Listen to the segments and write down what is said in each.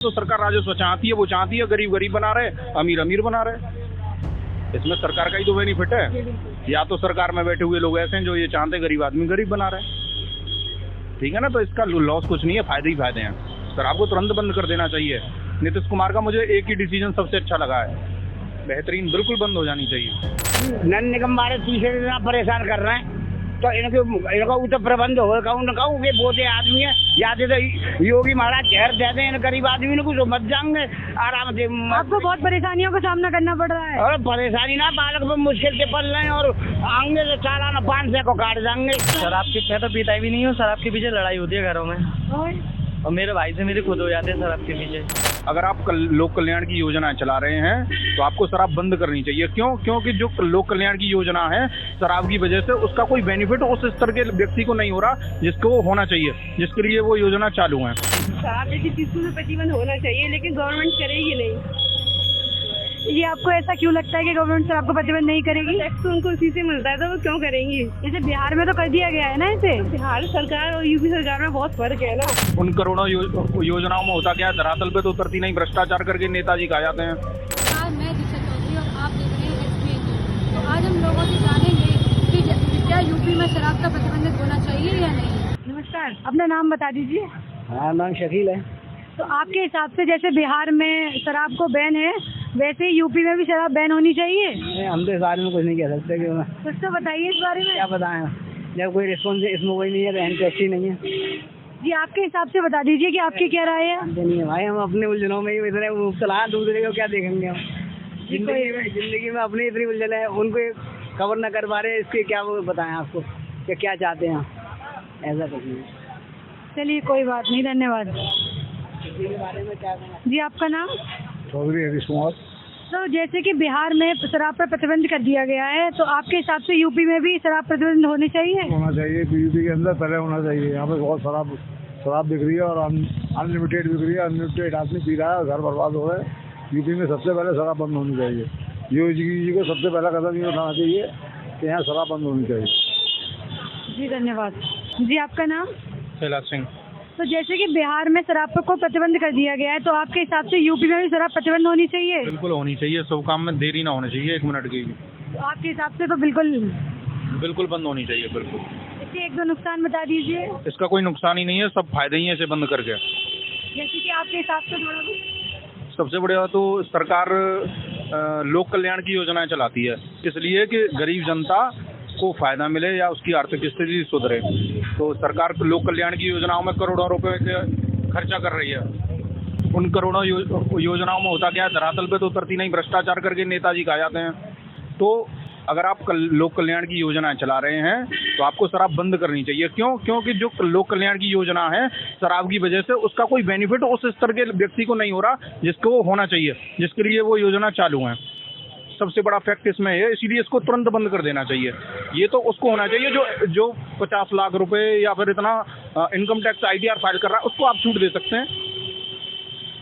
तो सरकार राजस्व चाहती है, वो चाहती है गरीब गरीब बना रहे, अमीर अमीर बना रहे। इसमें सरकार का ही तो बेनिफिट है। या तो सरकार में बैठे हुए लोग ऐसे हैं जो ये चाहते हैं गरीब आदमी गरीब बना रहे हैं, ठीक है ना। तो इसका लॉस कुछ नहीं है, फायदे ही फायदे हैं। शराब को तुरंत बंद कर देना चाहिए। नीतीश कुमार का मुझे एक ही डिसीजन सबसे अच्छा लगा है, बेहतरीन, बिल्कुल बंद हो जानी चाहिए। नन निगम वाले तीसरे दिन आप परेशान कर रहे हैं, तो इनका तो प्रबंध होगा। उनका वे बोते आदमी है, या तो योगी महाराज जहर दे दें इन गरीब आदमी ने, कुछ मत जाएंगे आराम से। आपको बहुत परेशानियों का सामना करना पड़ रहा है। और परेशानी ना, बालक पर मुश्किल से पल रहे हैं और आएंगे तो चालाना 500 को काट जाएंगे। शराब की मैं तो पीता भी नहीं हूँ। शराब के पीछे लड़ाई होती है घरों में, और मेरे भाई से मेरे खुद हो जाते हैं शराब के पीछे। अगर आप लोक कल्याण की योजनाएं चला रहे हैं तो आपको शराब बंद करनी चाहिए। क्यों? क्योंकि जो लोक कल्याण की योजना है, शराब की वजह से उसका कोई बेनिफिट उस स्तर के व्यक्ति को नहीं हो रहा जिसको होना चाहिए, जिसके लिए वो योजना चालू है। शराब जैसी चीजों से प्रतिबंध होना चाहिए, लेकिन गवर्नमेंट करेगी नहीं। ये आपको ऐसा क्यों लगता है कि गवर्नमेंट शराब को प्रतिबंध नहीं करेगी? टैक्स तो उनको उसी से मिलता है, तो वो क्यों करेंगी? जैसे बिहार में तो कर दिया गया है ना इसे। बिहार सरकार और यूपी सरकार में बहुत फर्क है ना। उन करोड़ों योजनाओं में होता क्या है, धरातल पे तो उतरती नहीं, भ्रष्टाचार करके नेताजी खा जाते हैं। मैं दिशा चौधरी और आप देख रहे हैं SBN न्यूज़। तो आज हम लोगों से जानेंगे कि क्या यूपी में शराब का प्रतिबंधित होना चाहिए या नहीं। नमस्कार, अपना नाम बता दीजिए। हाँ, नाम शकील है। तो आपके हिसाब से जैसे बिहार में शराब को बैन है, वैसे यूपी में भी शराब बैन होनी चाहिए? हम तो इस बारे में कुछ नहीं कह सकते। कुछ तो बताइए इस बारे में। क्या बताएं, जब कोई रिस्पॉन्स इसमें कोई नहीं है तो इंटरेस्ट ही नहीं है। जी, आपके हिसाब से बता दीजिए कि आपकी क्या राय है। नहीं है भाई, हम अपने उलझनों में ही इतने मुब्तला हैं, दूसरे को क्या देखेंगे हम। जिंदगी में अपनी इतनी उलझन है, उनको कवर न कर पा रहे, इसके क्या वो बताएं आपको कि क्या चाहते हैं। ऐसा कुछ नहीं। चलिए, कोई बात नहीं, धन्यवाद। इसी के बारे में क्या कहना? जी, आपका नाम? चौधरी हरीश कुमार। तो जैसे कि बिहार में शराब पर प्रतिबंध कर दिया गया है, तो आपके हिसाब से यूपी में भी शराब प्रतिबंध होनी चाहिए? होना चाहिए, यूपी के अंदर पहले होना चाहिए। यहाँ पे बहुत शराब बिक रही है और अनलिमिटेड बिक रही है। अनलिमिटेड आदमी पी रहा है, घर बर्बाद हो रहे हैं। यूपी में सबसे पहले शराब बंद होनी चाहिए। योगी जी को सबसे पहला कदम ये उठाना चाहिए कि यहाँ शराब बंद होनी चाहिए। जी, धन्यवाद। जी, आपका नाम? कैलाश सिंह। तो जैसे कि बिहार में शराब को प्रतिबंध कर दिया गया है, तो आपके हिसाब से यूपी में भी शराब प्रतिबंध होनी चाहिए? बिल्कुल होनी चाहिए, सब काम में देरी ना होनी चाहिए, 1 मिनट की। तो आपके हिसाब से तो बिल्कुल बंद होनी चाहिए, बिल्कुल। इसके 1-2 नुकसान बता दीजिए। इसका कोई नुकसान ही नहीं है, सब फायदे ही है इसे बंद करके। जैसे कि आपके हिसाब से थोड़ा बहुत। सबसे बढ़िया तो सरकार लोक कल्याण की योजनाएं चलाती है, इसलिए कि गरीब जनता को फायदा मिले या उसकी आर्थिक स्थिति सुधरे। तो सरकार लोक कल्याण की योजनाओं में करोड़ों रुपए खर्चा कर रही है। उन करोड़ों योजनाओं में होता क्या है, धरातल पे तो उतरती नहीं, भ्रष्टाचार करके नेताजी खा जाते हैं। तो अगर आप लोक कल्याण की योजनाएं चला रहे हैं तो आपको शराब बंद करनी चाहिए। क्यों? क्योंकि जो लोक कल्याण की योजना है, शराब की वजह से उसका कोई बेनिफिट उस स्तर के व्यक्ति को नहीं हो रहा जिसको होना चाहिए, जिसके लिए वो योजना चालू है। सबसे बड़ा फैक्ट इसमें है, इसीलिए इसको तुरंत बंद कर देना चाहिए। ये तो उसको होना चाहिए जो 50 लाख रुपए या फिर इतना इनकम टैक्स ITR फाइल कर रहा है, उसको आप छूट दे सकते हैं।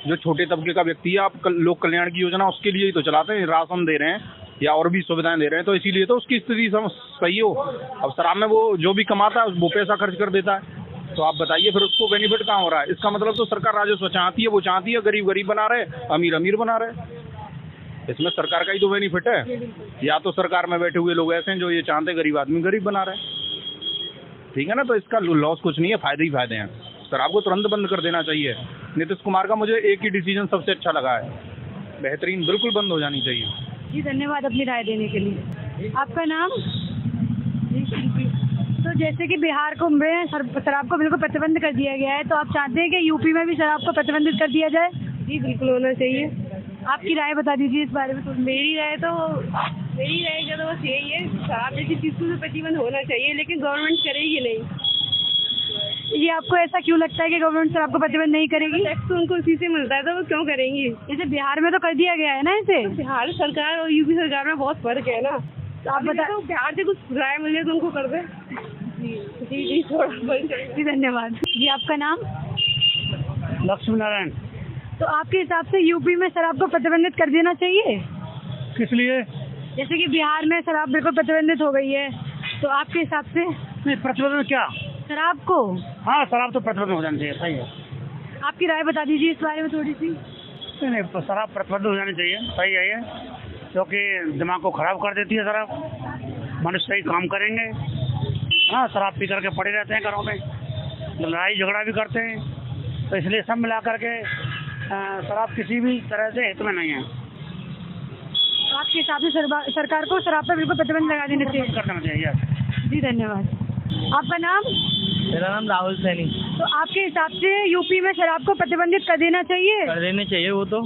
जो छोटे तबके का व्यक्ति है, आप लोक कल्याण की योजना उसके लिए ही तो चलाते हैं, राशन दे रहे हैं या और भी सुविधाएं दे रहे हैं, तो इसीलिए तो उसकी स्थिति सही हो। अब शराब में वो जो भी कमाता है वो पैसा खर्च कर देता है, तो आप बताइए फिर उसको बेनिफिट कहाँ हो रहा है। इसका मतलब तो सरकार राजस्व चाहती है, वो चाहती है गरीब गरीब बना रहे, अमीर अमीर बना रहे। इसमें सरकार का ही तो बेनिफिट है। या तो सरकार में बैठे हुए लोग ऐसे हैं जो ये चाहते हैं गरीब आदमी गरीब बना रहे हैं, ठीक है ना। तो इसका लॉस कुछ नहीं है, फायदे ही फायदे हैं। शराब को तुरंत बंद कर देना चाहिए। नीतीश कुमार का मुझे एक ही डिसीजन सबसे अच्छा लगा है, बेहतरीन, बिल्कुल बंद हो जानी चाहिए। जी, धन्यवाद अपनी राय देने के लिए। आपका नाम? तो जैसे कि बिहार को में शराब को बिल्कुल प्रतिबंध कर दिया गया है, तो आप चाहते हैं कि यूपी में भी शराब को प्रतिबंधित कर दिया जाए? जी, बिल्कुल होना चाहिए। आपकी राय बता दीजिए इस बारे में। तो मेरी राय का तो बस यही है, शराब जैसी चीजों से प्रतिबंध होना चाहिए, लेकिन गवर्नमेंट करेगी नहीं। ये आपको ऐसा क्यों लगता है कि गवर्नमेंट शराब को प्रतिबंध नहीं करेगी? टैक्स तो उनको उसी से मिलता है, तो वो क्यों करेंगी? जैसे बिहार में तो कर दिया गया है ना इसे। बिहार सरकार और यूपी सरकार में बहुत फर्क है ना। तो आप बता, तो बिहार से कुछ राय मिले तो उनको कर दे। जी, थोड़ा। जी, धन्यवाद। जी, आपका नाम? लक्ष्मी नारायण। तो आपके हिसाब से यूपी में शराब को प्रतिबंधित कर देना चाहिए? किस लिए? जैसे कि बिहार में शराब बिल्कुल प्रतिबंधित हो गई है, तो आपके हिसाब से? नहीं, प्रतिबंध क्या? शराब को? हाँ, शराब तो प्रतिबंध हो जानी चाहिए, सही है। आपकी राय बता दीजिए इस बारे में थोड़ी सी। नहीं, शराब प्रतिबंध हो जानी चाहिए, सही है ये, क्योंकि दिमाग को खराब कर देती है शराब। मनुष्य सही काम करेंगे, हाँ, शराब पी करके पड़े रहते हैं घरों में, लड़ाई झगड़ा भी करते हैं, तो इसलिए सब मिला करके शराब किसी भी तरह से हित में नहीं है। आपके हिसाब से सरकार को शराब पर बिल्कुल प्रतिबंध लगा देना चाहिए। कर देना चाहिए। जी धन्यवाद। आपका नाम? मेरा नाम राहुल सैनी। तो आपके हिसाब से यूपी में शराब को प्रतिबंधित कर देना चाहिए? कर देने चाहिए वो तो।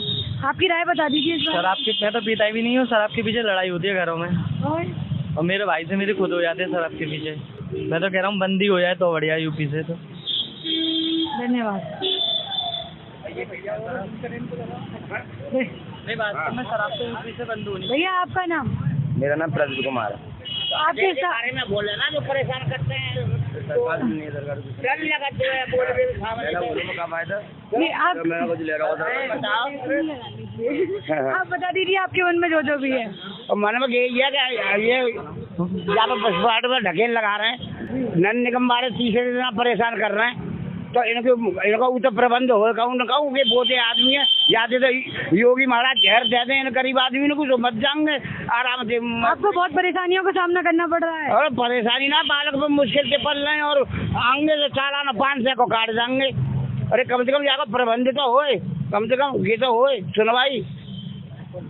आपकी राय बता दीजिए इस बारे शराब की, मैं तो पीता भी नहीं हूँ, शराब के पीछे लड़ाई होती है घरों में, में। और मेरे भाई से मेरे खुद हो जाते हैं शराब के पीछे। मैं तो कह रहा हूँ बंदी हो जाए तो बढ़िया यूपी से तो। धन्यवाद। नहीं, बात मैं शराब तो यूपी से बंद होनी। भैया आपका नाम? मेरा नाम प्रदीप कुमार है। तो आपके हिसाब में बोल रहे ना जो परेशान करते हैं, सरकार भी नहीं है, सरकार भी लगाते हैं, बोल रहे मेरा बोलने में काम आया था, नहीं, आप मैं कुछ ले रहा हूँ। आप बता दीजिए आपके मन में जो भी है। और मन में यही है कि ये यहाँ पर पशुपाट में ढकेल लगा रहे हैं, नन निगम वाले तीसरे दिन परेशान कर रहे हैं, तो इनका तो प्रबंध होगा। उनका ये बोते आदमी है, या तो योगी महाराज जहर दे दें इन गरीब आदमी को, तो मत जाएंगे आराम से। आपको बहुत परेशानियों का सामना करना पड़ रहा है। और परेशानी ना, बालक पर मुश्किल से पल रहे हैं, और आगे से चालाना 500 को काट जाएंगे। अरे कम से कम यहाँ प्रबंध तो होए, कम से कम ये तो होए सुनवाई।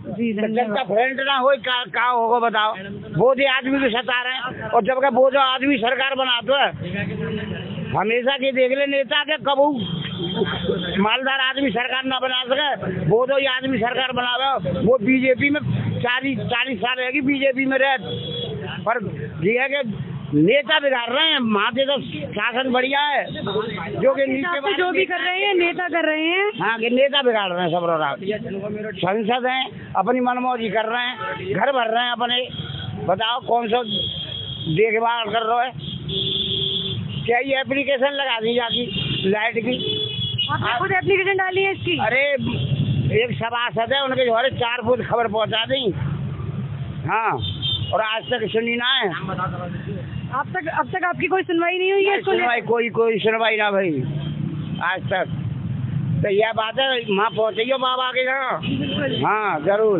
जी धन्यवाद। फ्रेंड ना हो क्या होगा बताओ। बोधे आदमी को सता रहे हैं, और जब का बोधो आदमी सरकार बनाते है, हमेशा के देख ले नेता के कबू मालदार आदमी सरकार ना बना सके, बोधो ये आदमी सरकार बनावे। वो बीजेपी में 40 साल रहेगी, बीजेपी में रह, पर ये है कि नेता बिगाड़ रहे हैं। माथे तो शासन बढ़िया है, जो कि नीचे जो भी कर रहे हैं नेता कर रहे हैं। हाँ, कि नेता बिगाड़ रहे हैं सब लोग। संसद है अपनी मनमौजी कर रहे हैं, घर भर रहे हैं अपने। बताओ कौन सा देखभाल कर रहे हैं? क्या ये एप्लीकेशन लगा दी जाती लाइट की? आपने खुद एप्लीकेशन डाली है इसकी? अरे एक सभासद है, उनके घर 4 फुट खबर पहुंचा दी। हाँ, और आज तक सुनी ना है। अब तक आपकी कोई सुनवाई नहीं हुई है? सुनवाई कोई सुनवाई ना भाई आज तक। तो यह बात है, वहाँ पहुँचिए बाबा के यहाँ। हाँ जरूर।